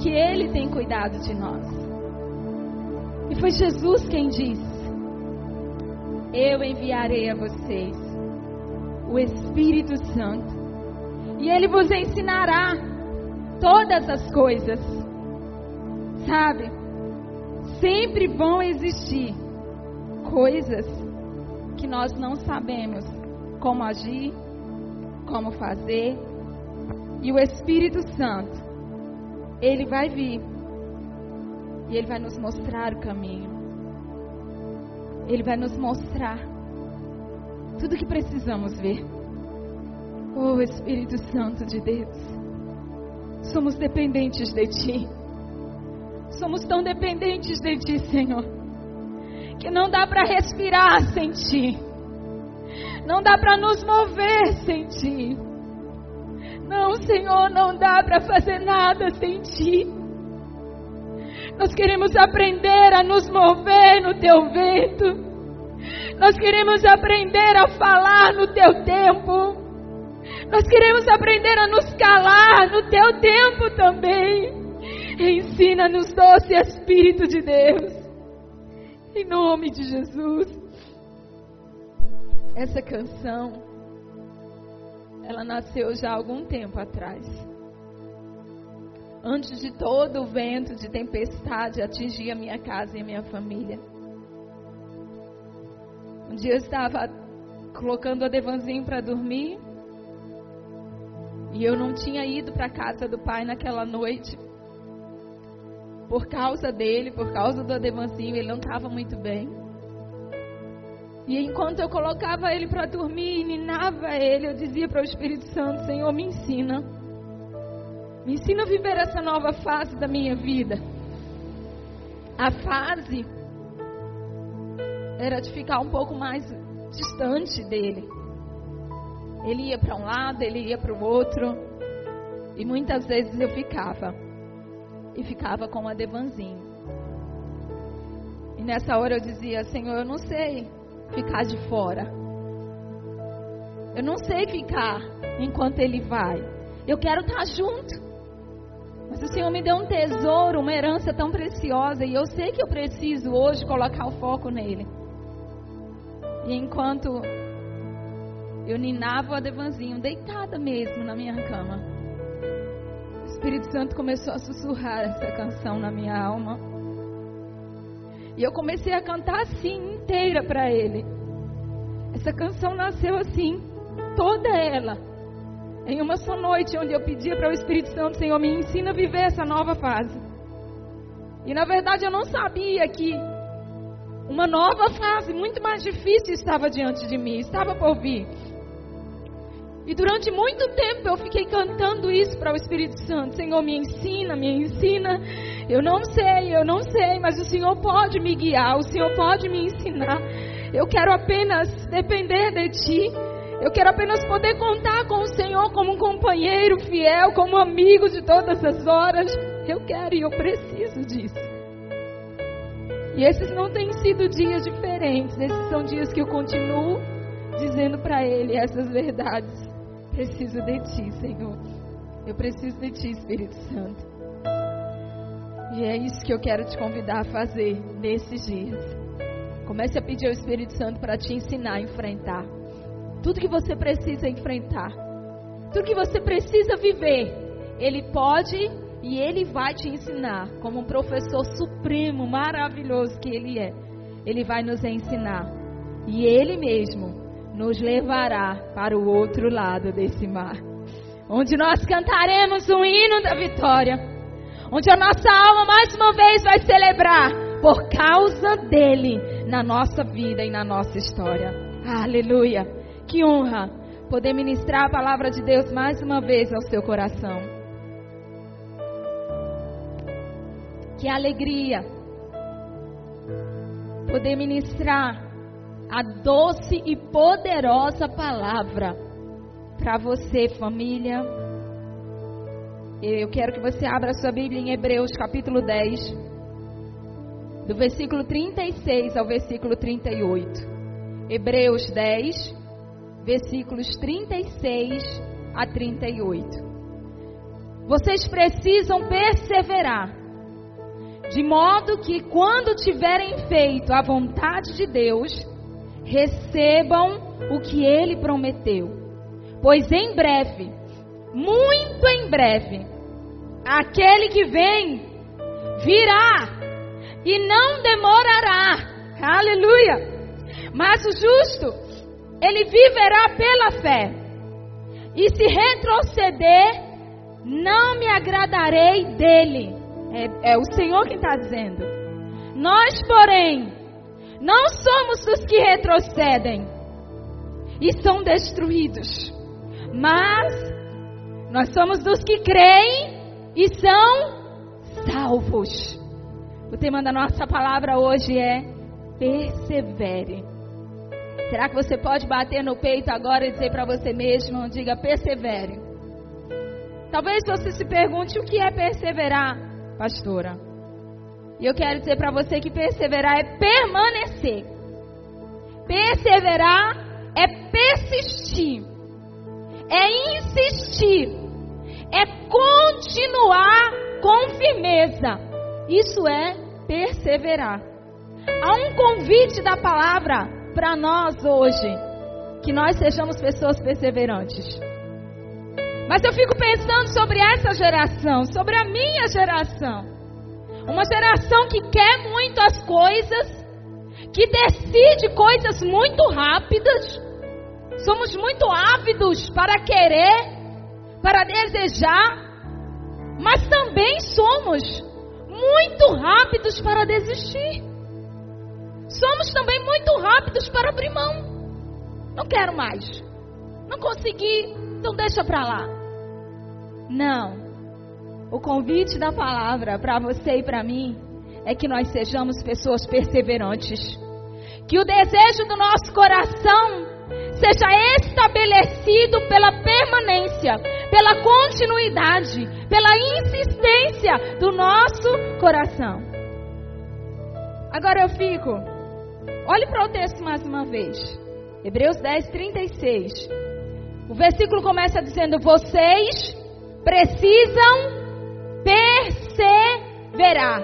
que Ele tem cuidado de nós. E foi Jesus quem disse: eu enviarei a vocês o Espírito Santo, e Ele vos ensinará todas as coisas. Sabe, sempre vão existir coisas que nós não sabemos como agir, como fazer, e o Espírito Santo, Ele vai vir e Ele vai nos mostrar o caminho. Ele vai nos mostrar tudo o que precisamos ver. Oh, Espírito Santo de Deus, somos dependentes de Ti. Somos tão dependentes de Ti, Senhor, que não dá para respirar sem Ti. Não dá para nos mover sem Ti. Não, Senhor, não dá para fazer nada sem Ti. Nós queremos aprender a nos mover no Teu vento. Nós queremos aprender a falar no Teu tempo. Nós queremos aprender a nos calar no Teu tempo também. Ensina-nos, doce Espírito de Deus, em nome de Jesus. Essa canção, ela nasceu já há algum tempo atrás, antes de todo o vento de tempestade atingir a minha casa e a minha família. Um dia eu estava colocando a Devanzinho para dormir, e eu não tinha ido para a casa do pai naquela noite, por causa dele, por causa do Adevanzinho. Ele não estava muito bem. E enquanto eu colocava ele para dormir e ninava ele, eu dizia para o Espírito Santo: Senhor, me ensina a viver essa nova fase da minha vida. A fase era de ficar um pouco mais distante dele. Ele ia para um lado, ele ia para o outro, e muitas vezes eu ficava com o Adevanzinho. E nessa hora eu dizia: Senhor, eu não sei ficar de fora. Eu não sei ficar enquanto Ele vai. Eu quero estar junto. Mas o Senhor me deu um tesouro, uma herança tão preciosa, e eu sei que eu preciso hoje colocar o foco nele. E enquanto eu ninava o Adevanzinho, deitada mesmo na minha cama, o Espírito Santo começou a sussurrar essa canção na minha alma. E eu comecei a cantar assim, inteira para Ele. Essa canção nasceu assim, toda ela, em uma só noite, onde eu pedia para o Espírito Santo: Senhor, me ensina a viver essa nova fase. E na verdade eu não sabia que uma nova fase muito mais difícil estava diante de mim, estava por vir. E durante muito tempo eu fiquei cantando isso para o Espírito Santo: Senhor, me ensina, me ensina. Eu não sei, mas o Senhor pode me guiar, o Senhor pode me ensinar. Eu quero apenas depender de Ti. Eu quero apenas poder contar com o Senhor como um companheiro fiel, como um amigo de todas as horas. Eu quero e eu preciso disso. E esses não têm sido dias diferentes. Esses são dias que eu continuo dizendo para Ele essas verdades. Preciso de Ti, Senhor. Eu preciso de Ti, Espírito Santo. E é isso que eu quero te convidar a fazer nesses dias. Comece a pedir ao Espírito Santo para te ensinar a enfrentar tudo que você precisa enfrentar, tudo que você precisa viver. Ele pode e Ele vai te ensinar, como um professor supremo, maravilhoso que Ele é. Ele vai nos ensinar, e Ele mesmo nos levará para o outro lado desse mar, onde nós cantaremos o hino da vitória, onde a nossa alma mais uma vez vai celebrar por causa dele na nossa vida e na nossa história. Aleluia! Que honra poder ministrar a palavra de Deus mais uma vez ao seu coração. Que alegria poder ministrar a doce e poderosa palavra para você, família. Eu quero que você abra a sua Bíblia em Hebreus capítulo 10, do versículo 36 ao versículo 38. Hebreus 10, versículos 36 a 38. vocês precisam perseverar, de modo que quando tiverem feito a vontade de Deus, recebam o que Ele prometeu. Pois em breve, muito em breve, aquele que vem virá e não demorará. Aleluia! Mas o justo, ele viverá pela fé. E se retroceder, não me agradarei dele. É o Senhor quem está dizendo. Nós, porém, não somos dos que retrocedem e são destruídos, mas nós somos dos que creem e são salvos. O tema da nossa palavra hoje é persevere. Será que você pode bater no peito agora e dizer para você mesmo, diga persevere? Talvez você se pergunte o que é perseverar, pastora. E eu quero dizer para você que perseverar é permanecer. Perseverar é persistir. É insistir. É continuar com firmeza. Isso é perseverar. Há um convite da palavra para nós hoje, que nós sejamos pessoas perseverantes. Mas eu fico pensando sobre essa geração, sobre a minha geração. Uma geração que quer muito as coisas, que decide coisas muito rápidas. Somos muito ávidos para querer, para desejar, mas também somos muito rápidos para desistir. Somos também muito rápidos para abrir mão. Não quero mais. Não consegui, então deixa para lá. Não. O convite da palavra para você e para mim é que nós sejamos pessoas perseverantes. Que o desejo do nosso coração seja estabelecido pela permanência, pela continuidade, pela insistência do nosso coração. Agora eu fico, olhe para o texto mais uma vez. Hebreus 10, 36. O versículo começa dizendo: vocês precisam perseverar.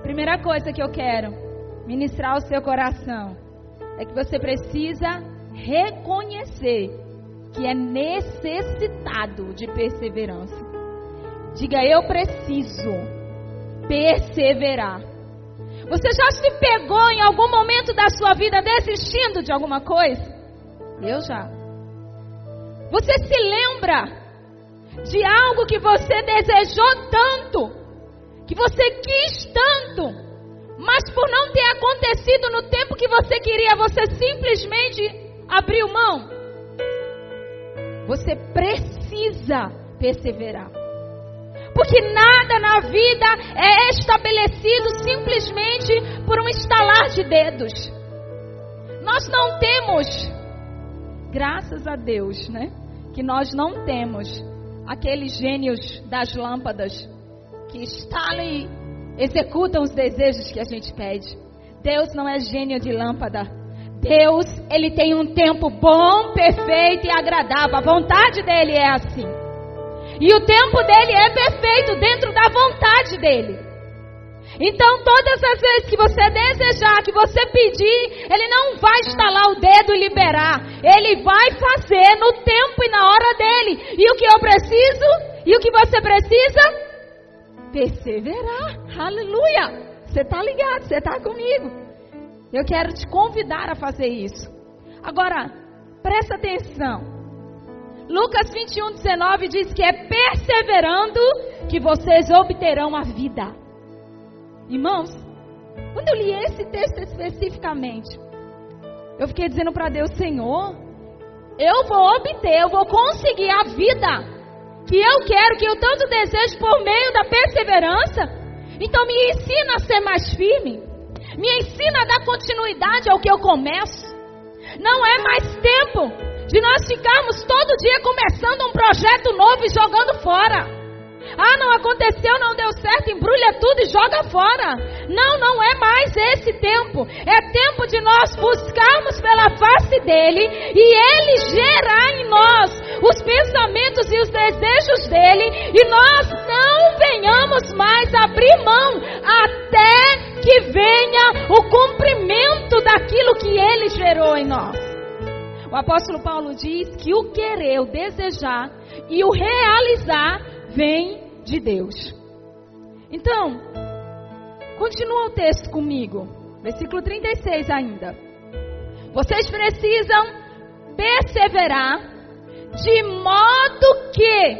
Primeira coisa que eu quero ministrar ao seu coração é que você precisa reconhecer que é necessitado de perseverança. Diga: eu preciso perseverar. Você já se pegou em algum momento da sua vida desistindo de alguma coisa? Eu já. Você se lembra de algo que você desejou tanto, que você quis tanto, mas por não ter acontecido no tempo que você queria, você simplesmente abriu mão? Você precisa perseverar. Porque nada na vida é estabelecido simplesmente por um estalar de dedos. Nós não temos, graças a Deus, né? Que nós não temos aqueles gênios das lâmpadas que estalam e executam os desejos que a gente pede. Deus não é gênio de lâmpada. Deus, Ele tem um tempo bom, perfeito e agradável. A vontade dEle é assim. E o tempo dEle é perfeito dentro da vontade dEle. Então todas as vezes que você desejar, que você pedir, Ele não vai estalar o dedo e liberar. Ele vai fazer no tempo e na hora dEle. E o que eu preciso? E o que você precisa? Perseverar. Aleluia. Você está ligado, você está comigo. Eu quero te convidar a fazer isso. Agora, presta atenção. Lucas 21, 19 diz que é perseverando que vocês obterão a vida. Irmãos, quando eu li esse texto especificamente, eu fiquei dizendo para Deus: Senhor, eu vou obter, eu vou conseguir a vida que eu quero, que eu tanto desejo por meio da perseverança. Então me ensina a ser mais firme. Me ensina a dar continuidade ao que eu começo. Não é mais tempo de nós ficarmos todo dia começando um projeto novo e jogando fora. Ah, não aconteceu, não deu certo, embrulha tudo e joga fora. Não, não é mais esse tempo. É tempo de nós buscarmos pela face dEle e Ele gerar em nós os pensamentos e os desejos dele, e nós não venhamos mais abrir mão até que venha o cumprimento daquilo que ele gerou em nós. O apóstolo Paulo diz que o querer, o desejar e o realizar vem de Deus. Então, continua o texto comigo, versículo 36 ainda. Vocês precisam perseverar, de modo que,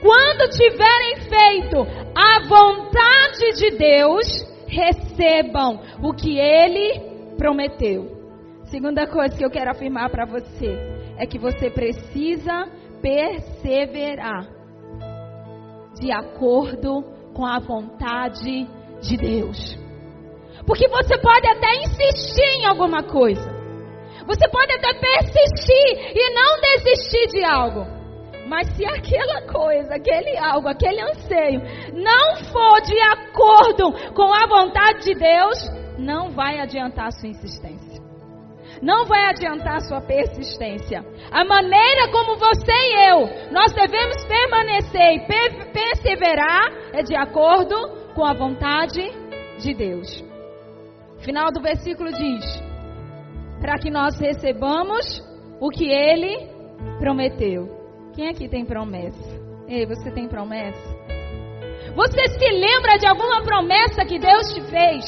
quando tiverem feito a vontade de Deus, recebam o que Ele prometeu. Segunda coisa que eu quero afirmar para você é que você precisa perseverar de acordo com a vontade de Deus. Porque você pode até insistir em alguma coisa. Você pode até persistir e não desistir de algo. Mas se aquela coisa, aquele algo, aquele anseio não for de acordo com a vontade de Deus, não vai adiantar a sua insistência. Não vai adiantar a sua persistência. A maneira como você e eu, nós devemos permanecer e perseverar é de acordo com a vontade de Deus. O final do versículo diz: para que nós recebamos o que Ele prometeu. Quem aqui tem promessa? Ei, você tem promessa? Você se lembra de alguma promessa que Deus te fez?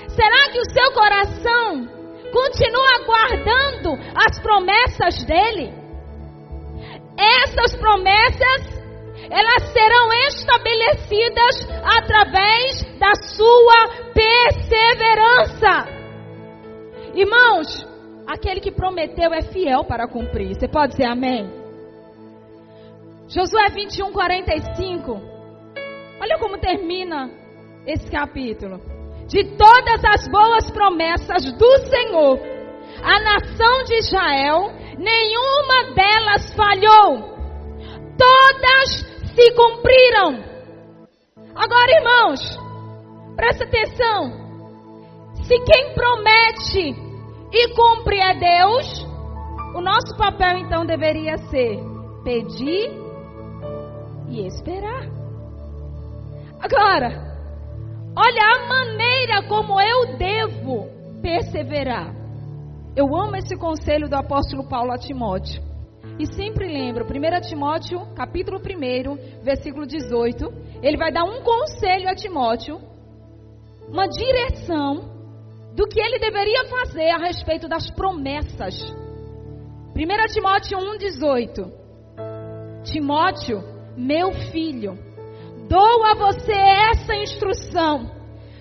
Será que o seu coração continua guardando as promessas dele? Essas promessas, elas serão estabelecidas através da sua perseverança. Irmãos, aquele que prometeu é fiel para cumprir. Você pode dizer amém? Josué 21:45. Olha como termina esse capítulo. De todas as boas promessas do Senhor, a nação de Israel, nenhuma delas falhou. Todas se cumpriram. Agora, irmãos, presta atenção. Se quem promete e cumpre é Deus, o nosso papel então deveria ser pedir e esperar. Agora, olha a maneira como eu devo perseverar. Eu amo esse conselho do apóstolo Paulo a Timóteo. E sempre lembro, 1 Timóteo, capítulo 1, versículo 18. Ele vai dar um conselho a Timóteo, uma direção do que ele deveria fazer a respeito das promessas. 1 Timóteo 1,18. Timóteo, meu filho, dou a você essa instrução,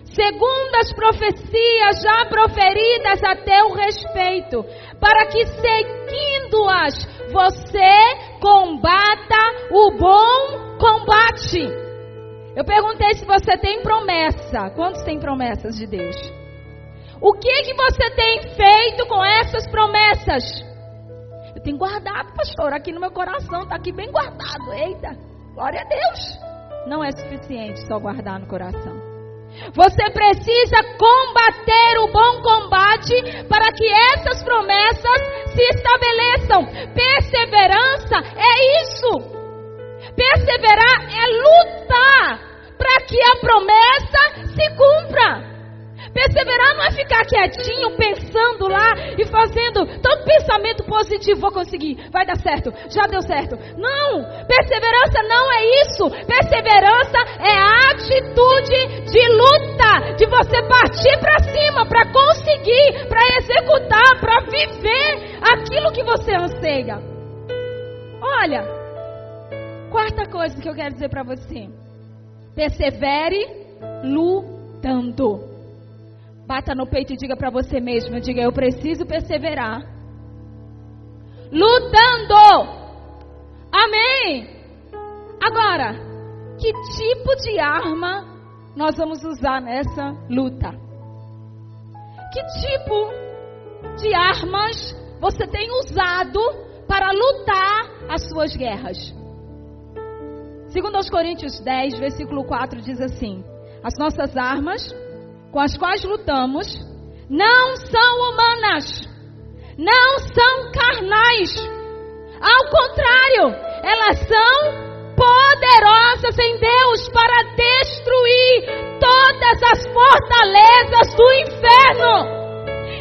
segundo as profecias já proferidas a teu respeito, para que seguindo-as você combata o bom combate. Eu perguntei se você tem promessa. Quantos têm promessas de Deus? O que você tem feito com essas promessas? Eu tenho guardado, pastor, aqui no meu coração, está aqui bem guardado. Eita, glória a Deus. Não é suficiente só guardar no coração. Você precisa combater o bom combate para que essas promessas se estabeleçam. Perseverança é isso. Perseverar é lutar para que a promessa se cumpra. Perseverar não é ficar quietinho, pensando lá e fazendo todo pensamento positivo. Vou conseguir, vai dar certo, já deu certo. Não, perseverança não é isso. Perseverança é a atitude de luta, de você partir para cima, para conseguir, para executar, para viver aquilo que você anseia. Olha, quarta coisa que eu quero dizer para você: persevere lutando. Bata no peito e diga para você mesmo, diga: eu preciso perseverar lutando. Amém. Agora, que tipo de arma nós vamos usar nessa luta? Que tipo de armas você tem usado para lutar as suas guerras? Segundo aos Coríntios 10, versículo 4 diz assim: as nossas armas com as quais lutamos não são humanas, não são carnais. Ao bloqueio, elas são poderosas em Deus para destruir todas as fortalezas do inferno.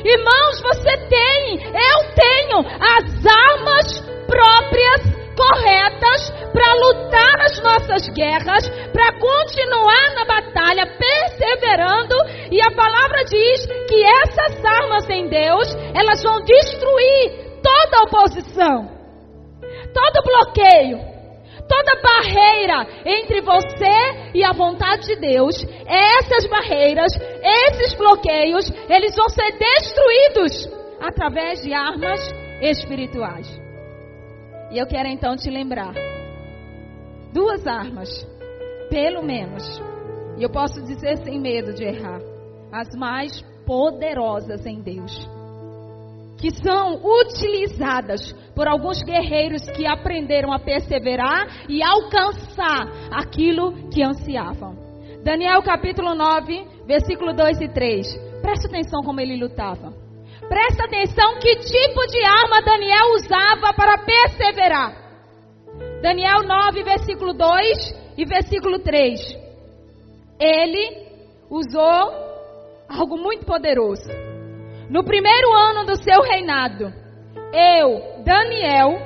Irmãos, você tem, eu tenho as armas próprias, corretas, para lutar as nossas guerras, para continuar na batalha, perseverando. E a palavra diz que essas armas em Deus, elas vão destruir toda oposição, todo bloqueio, toda barreira entre você e a vontade de Deus. Essas barreiras, esses bloqueios, eles vão ser destruídos através de armas espirituais. E eu quero então te lembrar 2 armas, pelo menos, e eu posso dizer sem medo de errar, as mais poderosas em Deus, que são utilizadas por alguns guerreiros que aprenderam a perseverar e alcançar aquilo que ansiavam. Daniel capítulo 9, versículo 2 e 3. Presta atenção como ele lutava. Presta atenção que tipo de arma Daniel usava para perseverar. Daniel 9, versículo 2 e versículo 3. Ele usou algo muito poderoso. No primeiro ano do seu reinado, eu, Daniel,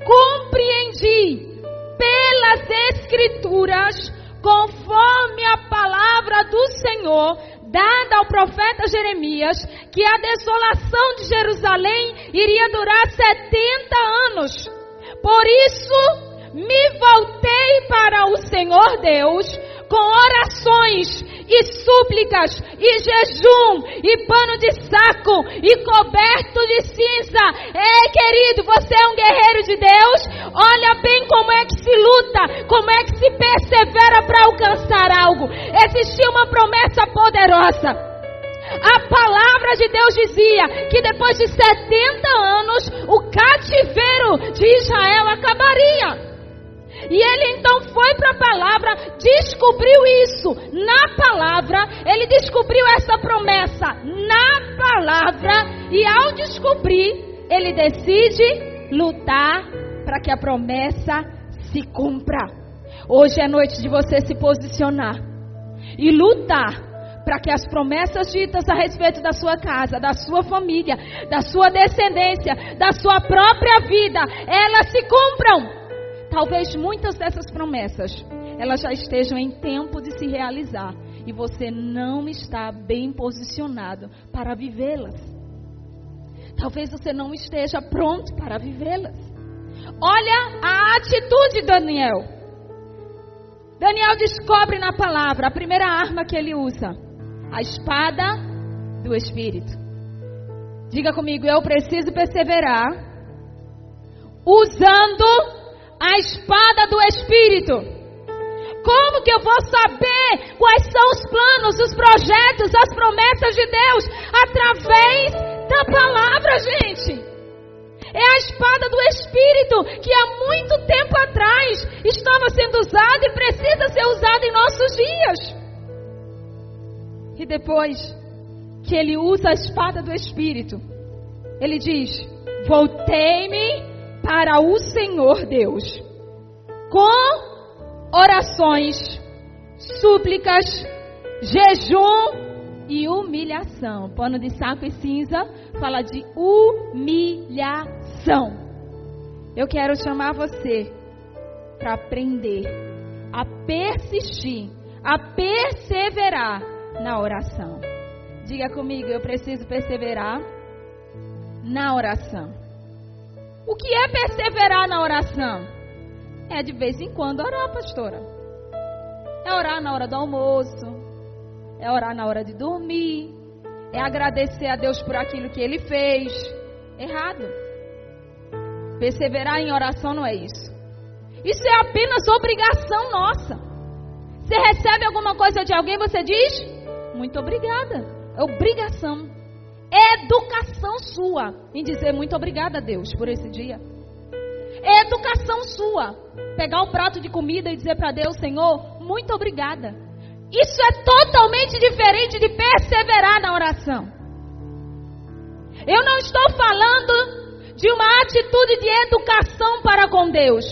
compreendi pelas Escrituras, conforme a palavra do Senhor, dada ao profeta Jeremias, que a desolação de Jerusalém iria durar 70 anos. Por isso, me voltei para o Senhor Deus, com orações e súplicas, e jejum, e pano de saco, e coberto de cinza. Ei, querido, você é um guerreiro de Deus? Olha bem como é que se luta, como é que se persevera para alcançar algo. Existia uma promessa poderosa. A palavra de Deus dizia que depois de 70 anos, o cativeiro de Israel acabaria. E ele então foi para a palavra, descobriu isso na palavra, ele descobriu essa promessa na palavra, e ao descobrir, ele decide lutar para que a promessa se cumpra. Hoje é noite de você se posicionar e lutar para que as promessas ditas a respeito da sua casa, da sua família, da sua descendência, da sua própria vida, elas se cumpram. Talvez muitas dessas promessas, elas já estejam em tempo de se realizar, e você não está bem posicionado para vivê-las. Talvez você não esteja pronto para vivê-las. Olha a atitude de Daniel. Daniel descobre na palavra a primeira arma que ele usa, a espada do Espírito. Diga comigo, eu preciso perseverar usando a espada do Espírito. Como que eu vou saber quais são os planos, os projetos, as promessas de Deus? Através da palavra, gente. É a espada do Espírito que há muito tempo atrás estava sendo usada e precisa ser usada em nossos dias. E depois que ele usa a espada do Espírito, ele diz: voltei-me para o Senhor Deus, com orações, súplicas, jejum e humilhação. Pano de saco e cinza fala de humilhação. Eu quero chamar você para aprender a persistir, a perseverar na oração. Diga comigo, eu preciso perseverar na oração. O que é perseverar na oração? É de vez em quando orar, pastora. É orar na hora do almoço. É orar na hora de dormir. É agradecer a Deus por aquilo que Ele fez. Errado. Perseverar em oração não é isso. Isso é apenas obrigação nossa. Você recebe alguma coisa de alguém, você diz: muito obrigada. É obrigação. É educação sua em dizer muito obrigada a Deus por esse dia. É educação sua pegar um prato de comida e dizer para Deus: Senhor, muito obrigada. Isso é totalmente diferente de perseverar na oração. Eu não estou falando de uma atitude de educação para com Deus.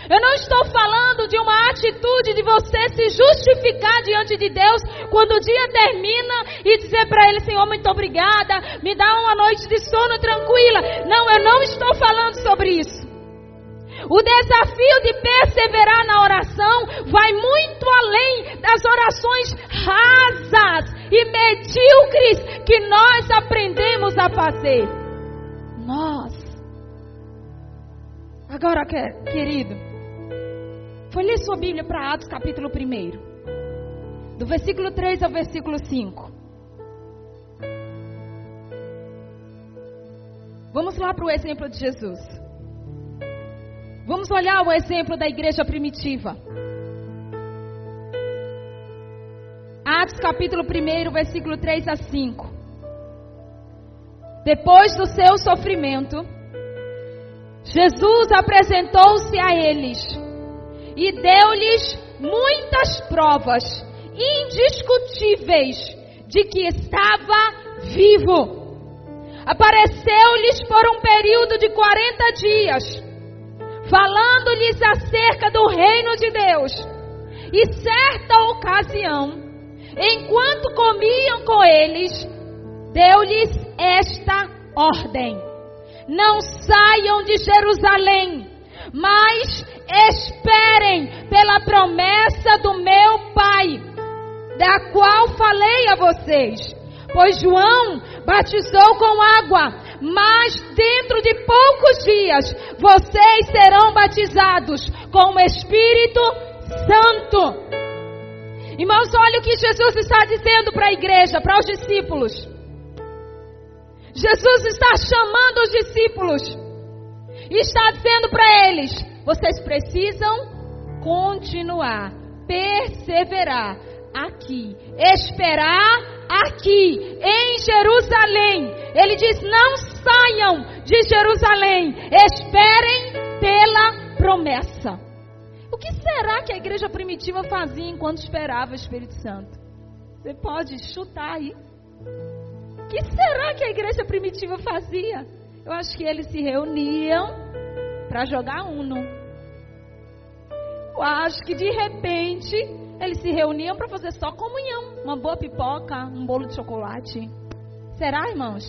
Eu não estou falando de uma atitude de você se justificar diante de Deus quando o dia termina e dizer para Ele: Senhor, muito obrigada, me dá uma noite de sono tranquila. Não, eu não estou falando sobre isso. O desafio de perseverar na oração vai muito além das orações rasas e medíocres que nós aprendemos a fazer. Agora, querido, foi ler sua Bíblia para Atos capítulo 1, do versículo 3 ao versículo 5. Vamos lá para o exemplo de Jesus. Vamos olhar o exemplo da igreja primitiva. Atos capítulo 1, versículo 3 a 5. Depois do seu sofrimento, Jesus apresentou-se a eles e deu-lhes muitas provas indiscutíveis de que estava vivo. Apareceu-lhes por um período de 40 dias, falando-lhes acerca do reino de Deus. E certa ocasião, enquanto comiam com eles, deu-lhes esta ordem: não saiam de Jerusalém, mas esperem pela promessa do meu Pai, da qual falei a vocês. Pois João batizou com água, mas dentro de poucos dias vocês serão batizados com o Espírito Santo. Irmãos, olha o que Jesus está dizendo para a igreja, para os discípulos. Jesus está chamando os discípulos e está dizendo para eles: vocês precisam continuar, perseverar aqui, esperar aqui em Jerusalém. Ele diz: não saiam de Jerusalém, esperem pela promessa. O que será que a igreja primitiva fazia enquanto esperava o Espírito Santo? Você pode chutar aí. O que será que a igreja primitiva fazia? Eu acho que eles se reuniam para jogar Uno. Eu acho que de repente eles se reuniam para fazer só comunhão. Uma boa pipoca, um bolo de chocolate. Será, irmãos?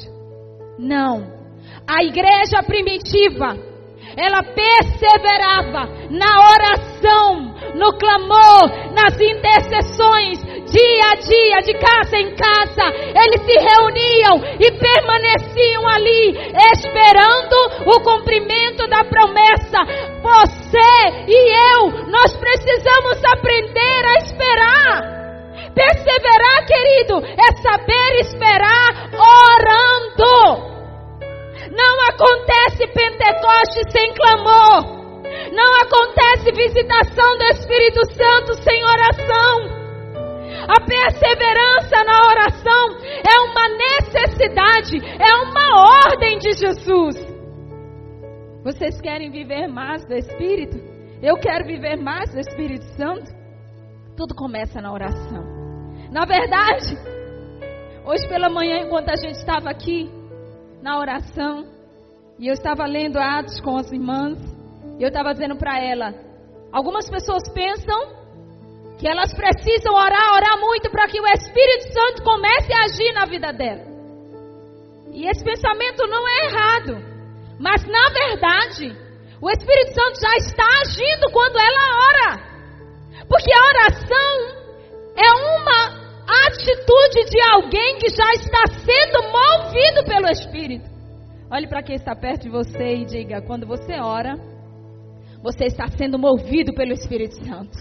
Não. A igreja primitiva, ela perseverava na oração, no clamor, nas intercessões, dia a dia, de casa em casa. Eles se reuniam e permaneciam ali, esperando o cumprimento da promessa. Você e eu, nós precisamos aprender a esperar. Perseverar, querido, é saber esperar orando. Não acontece Pentecoste sem clamor. Não acontece visitação do Espírito Santo sem oração. A perseverança na oração é uma necessidade, é uma ordem de Jesus. Vocês querem viver mais do Espírito? Eu quero viver mais do Espírito Santo? Tudo começa na oração. Na verdade, hoje pela manhã, enquanto a gente estava aqui na oração, e eu estava lendo Atos com as irmãs, e eu estava dizendo para ela: algumas pessoas pensam que elas precisam orar muito para que o Espírito Santo comece a agir na vida dela. E esse pensamento não é errado, mas na verdade o Espírito Santo já está agindo quando ela ora, porque a oração é uma atitude de alguém que já está sendo movido pelo Espírito. Olhe para quem está perto de você e diga: quando você ora, você está sendo movido pelo Espírito Santo.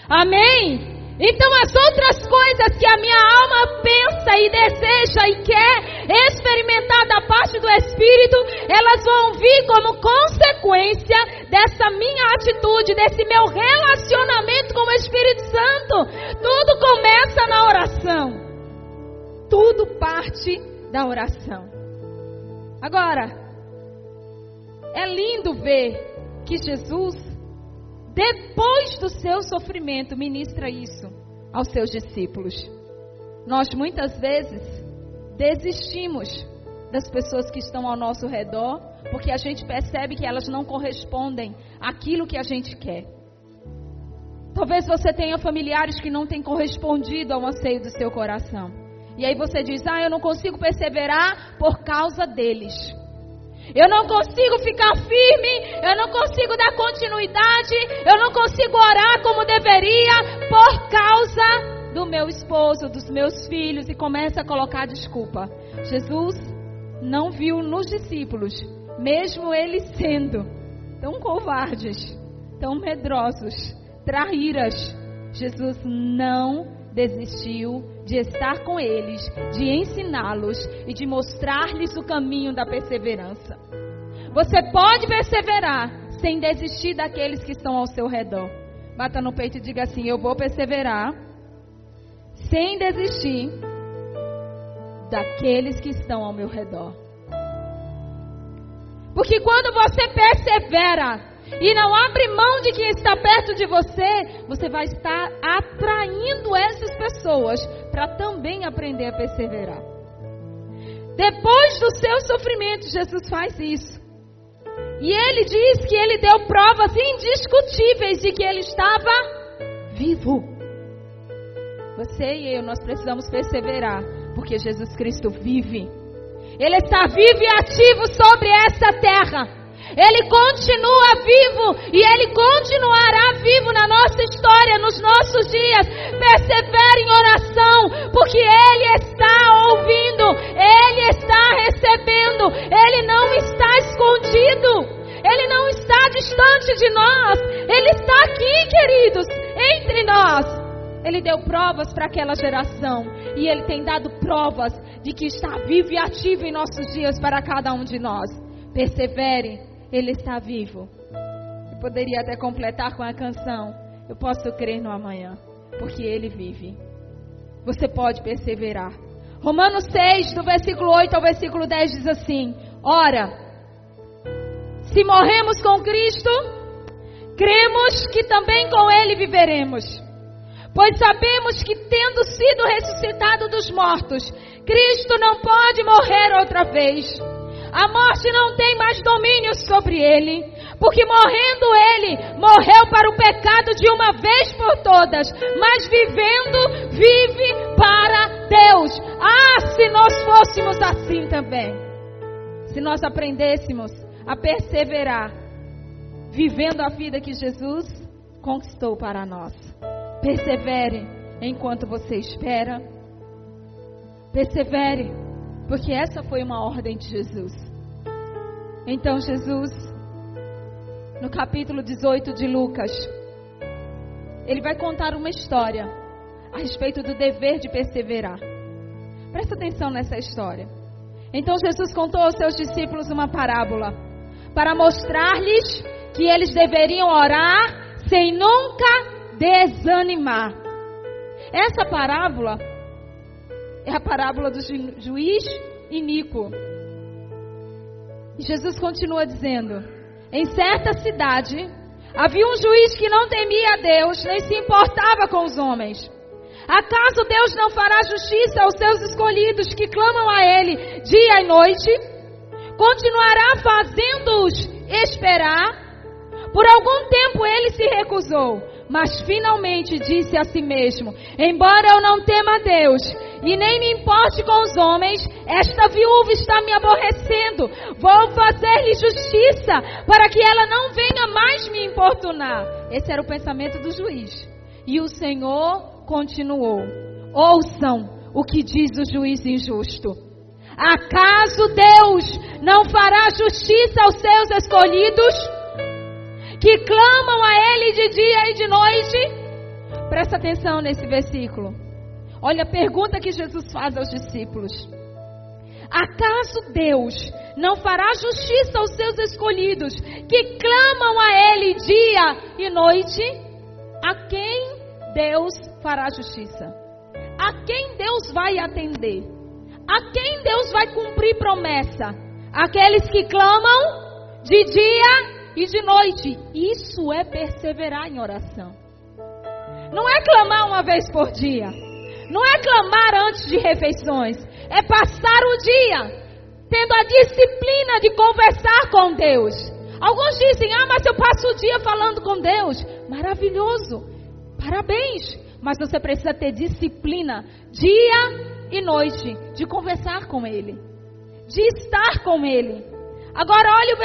Amém? Então as outras coisas que a minha alma pensa e deseja e quer experimentar da parte do Espírito, elas vão vir como consequência dessa minha atitude, desse meu relacionamento com o Espírito Santo. Tudo começa na oração. Tudo parte da oração. Agora, é lindo ver que Jesus, depois do seu sofrimento, ministra isso aos seus discípulos. Nós muitas vezes desistimos das pessoas que estão ao nosso redor porque a gente percebe que elas não correspondem àquilo que a gente quer. Talvez você tenha familiares que não têm correspondido ao anseio do seu coração. E aí você diz, eu não consigo perseverar por causa deles. Eu não consigo ficar firme, eu não consigo dar continuidade, eu não consigo orar como deveria por causa do meu esposo, dos meus filhos, e começa a colocar desculpa. Jesus não viu nos discípulos, mesmo eles sendo tão covardes, tão medrosos, traíras, Jesus não desistiu de estar com eles, de ensiná-los e de mostrar-lhes o caminho da perseverança. Você pode perseverar sem desistir daqueles que estão ao seu redor. Bata no peito e diga assim: eu vou perseverar sem desistir daqueles que estão ao meu redor. Porque quando você persevera e não abre mão de quem está perto de você, você vai estar atraindo essas pessoas para também aprender a perseverar. Depois do seu sofrimento, Jesus faz isso. E ele diz que ele deu provas indiscutíveis de que ele estava vivo. Você e eu, nós precisamos perseverar, porque Jesus Cristo vive. Ele está vivo e ativo sobre essa terra. Ele continua vivo e Ele continuará vivo na nossa história, nos nossos dias. Persevere em oração, porque Ele está ouvindo, Ele está recebendo, Ele não está escondido, Ele não está distante de nós, Ele está aqui, queridos, entre nós. Ele deu provas para aquela geração e Ele tem dado provas de que está vivo e ativo em nossos dias para cada um de nós. Persevere. Ele está vivo. Eu poderia até completar com a canção: eu posso crer no amanhã, porque Ele vive. Você pode perseverar. Romanos 6, do versículo 8 ao versículo 10 diz assim: ora, se morremos com Cristo, cremos que também com Ele viveremos. Pois sabemos que, tendo sido ressuscitado dos mortos, Cristo não pode morrer outra vez. A morte não tem mais domínio sobre ele, porque morrendo ele, morreu para o pecado de uma vez por todas, mas vivendo, vive para Deus. Se nós fôssemos assim também, se nós aprendêssemos a perseverar, vivendo a vida que Jesus conquistou para nós. Persevere enquanto você espera. Persevere, porque essa foi uma ordem de Jesus. Então Jesus, no capítulo 18 de Lucas, ele vai contar uma história a respeito do dever de perseverar. Presta atenção nessa história. Então Jesus contou aos seus discípulos uma parábola para mostrar-lhes que eles deveriam orar sem nunca desanimar. Essa parábola é a parábola do juiz iníquo. E Jesus continua dizendo: em certa cidade havia um juiz que não temia a Deus, nem se importava com os homens. Acaso Deus não fará justiça aos seus escolhidos que clamam a Ele dia e noite? Continuará fazendo-os esperar? Por algum tempo ele se recusou, mas finalmente disse a si mesmo: embora eu não tema a Deus e nem me importe com os homens, esta viúva está me aborrecendo. Vou fazer-lhe justiça para que ela não venha mais me importunar. Esse era o pensamento do juiz. E o Senhor continuou: ouçam o que diz o juiz injusto. Acaso Deus não fará justiça aos seus escolhidos, que clamam a Ele de dia e de noite? Presta atenção nesse versículo. Olha a pergunta que Jesus faz aos discípulos: acaso Deus não fará justiça aos seus escolhidos, que clamam a Ele dia e noite? A quem Deus fará justiça? A quem Deus vai atender? A quem Deus vai cumprir promessa? Aqueles que clamam de dia e de noite. Isso é perseverar em oração. Não é clamar uma vez por dia. Não é clamar antes de refeições. É passar o dia tendo a disciplina de conversar com Deus. Alguns dizem, mas eu passo o dia falando com Deus. Maravilhoso, parabéns. Mas você precisa ter disciplina, dia e noite, de conversar com Ele, de estar com Ele. Agora olha o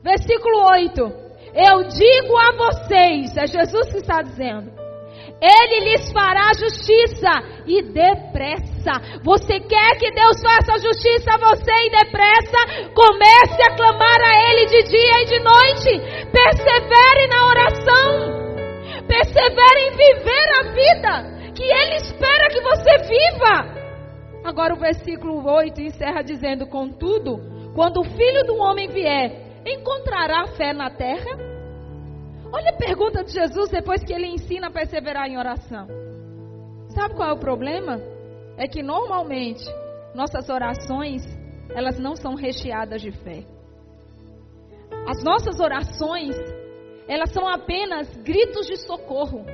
versículo 8. Eu digo a vocês, é Jesus que está dizendo, Ele lhes fará justiça e depressa. Você quer que Deus faça justiça a você e depressa? Comece a clamar a Ele de dia e de noite. Persevere na oração. Persevere em viver a vida que Ele espera que você viva. Agora o versículo 8 encerra dizendo, contudo, quando o Filho do Homem vier, encontrará fé na terra? Olha a pergunta de Jesus depois que Ele ensina a perseverar em oração. Sabe qual é o problema? É que normalmente nossas orações, elas não são recheadas de fé. As nossas orações, elas são apenas gritos de socorro.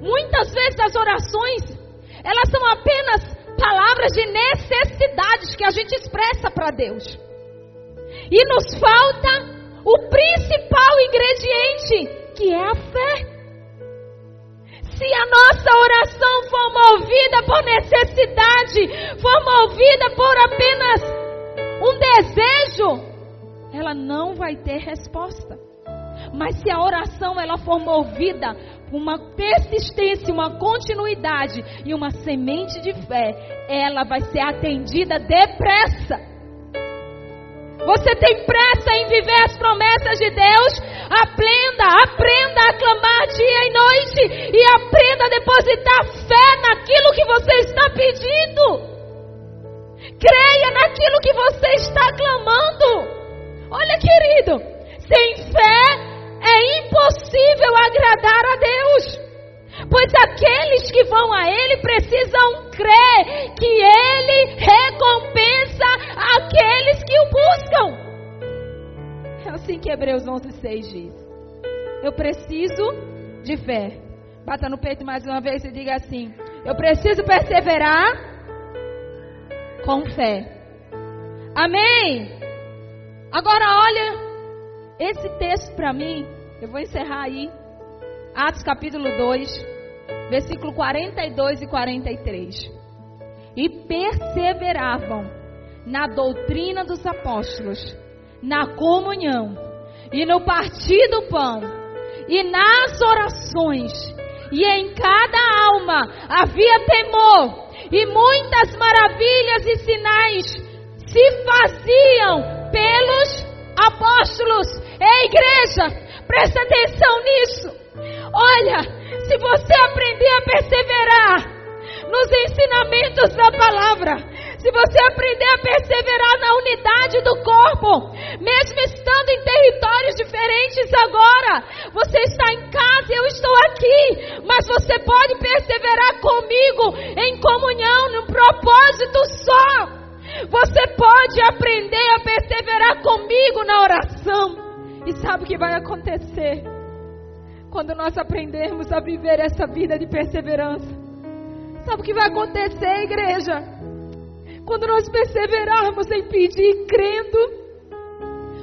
Muitas vezes as orações, elas são apenas palavras de necessidades que a gente expressa para Deus. E nos falta o principal ingrediente, que é a fé. Se a nossa oração for movida por necessidade, for movida por apenas um desejo, ela não vai ter resposta. Mas se a oração ela for movida por uma persistência, uma continuidade e uma semente de fé, ela vai ser atendida depressa. Você tem pressa em viver as promessas de Deus? Aprenda a clamar dia e noite e aprenda a depositar fé naquilo que você está pedindo. Creia naquilo que você está clamando. Olha, querido, sem fé é impossível agradar a Deus, pois aqueles que vão a Ele precisam crer que Ele recompensa aqueles que o buscam. É assim que Hebreus 11:6 diz. Eu preciso de fé. Bata no peito mais uma vez e diga assim: eu preciso perseverar com fé. Amém? Agora olha esse texto para mim, eu vou encerrar aí, Atos capítulo 2, versículo 42 e 43. E perseveravam na doutrina dos apóstolos, na comunhão, e no partir do pão, e nas orações, e em cada alma havia temor, e muitas maravilhas e sinais se faziam pelos apóstolos. Ei, igreja, presta atenção nisso. Olha, se você aprender a perseverar nos ensinamentos da palavra, se você aprender a perseverar na unidade do corpo, mesmo estando em territórios diferentes agora, você está em casa e eu estou aqui, mas você pode perseverar comigo em comunhão, num propósito só. Você pode aprender a perseverar comigo na oração. E sabe o que vai acontecer? Quando nós aprendermos a viver essa vida de perseverança, sabe o que vai acontecer, igreja? Quando nós perseverarmos em pedir crendo,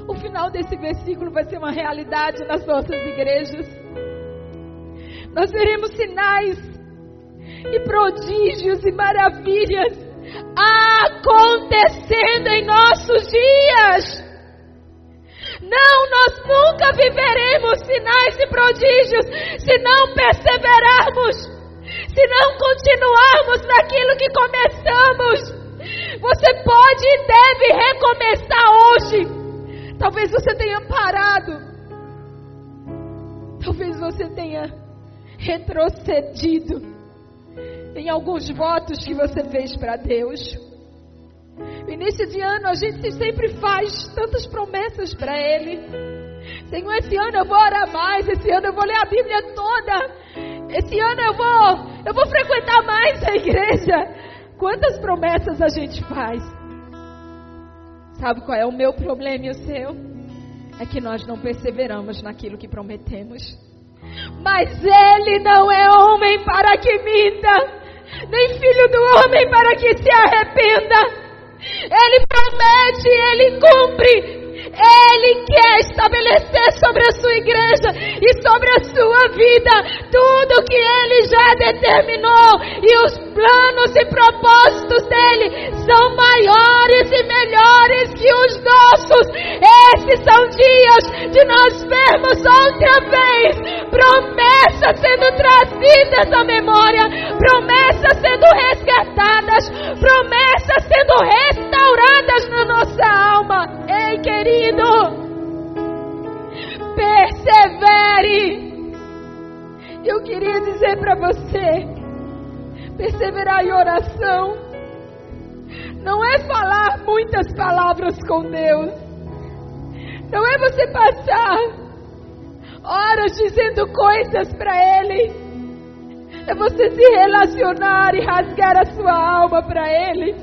o final desse versículo vai ser uma realidade nas nossas igrejas. Nós veremos sinais e prodígios e maravilhas acontecendo em nossos dias. Não, nós nunca viveremos sinais e prodígios se não perseverarmos, se não continuarmos naquilo que começamos. Você pode e deve recomeçar hoje. Talvez você tenha parado, talvez você tenha retrocedido em alguns votos que você fez para Deus. No início de ano a gente sempre faz tantas promessas para Ele. Senhor, esse ano eu vou orar mais, esse ano eu vou ler a Bíblia toda, esse ano eu vou frequentar mais a igreja. Quantas promessas a gente faz? Sabe qual é o meu problema e o seu? É que nós não perseveramos naquilo que prometemos. Mas Ele não é homem para que minta, nem filho do homem para que se arrependa. Ele promete, Ele cumpre. Ele quer estabelecer sobre a sua igreja e sobre a sua vida tudo que Ele já determinou. E os planos e propósitos dEle são maiores e melhores que os nossos. Esses são dias de nós vermos outra vez promessas sendo trazidas à memória, promessas sendo resgatadas, promessas sendo restauradas na nossa alma. Ei, querido, persevere. Eu queria dizer para você, perseverar em oração não é falar muitas palavras com Deus, não é você passar horas dizendo coisas para Ele, é você se relacionar e rasgar a sua alma para Ele.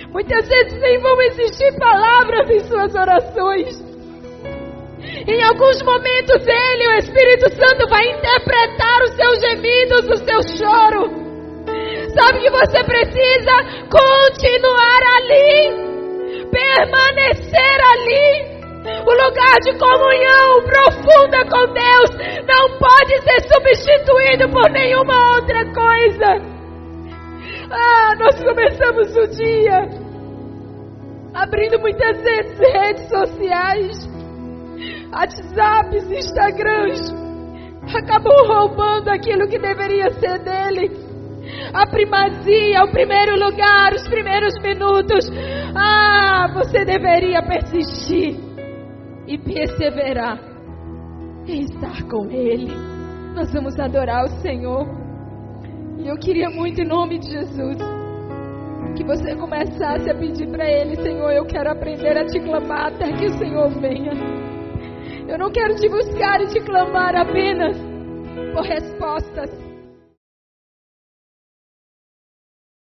Muitas vezes nem vão existir palavras em suas orações. Em alguns momentos Ele, o Espírito Santo, vai interpretar os seus gemidos, o seu choro. Sabe que você precisa continuar ali, permanecer ali. O lugar de comunhão profunda com Deus não pode ser substituído por nenhuma outra coisa. Nós começamos o dia abrindo muitas vezes redes sociais, WhatsApps, Instagrams, acabou roubando aquilo que deveria ser dele, a primazia, o primeiro lugar, os primeiros minutos. Você deveria persistir e perseverar em estar com Ele. Nós vamos adorar o Senhor. E eu queria muito, em nome de Jesus, que você começasse a pedir para Ele: Senhor, eu quero aprender a te clamar até que o Senhor venha. Eu não quero te buscar e te clamar apenas por respostas.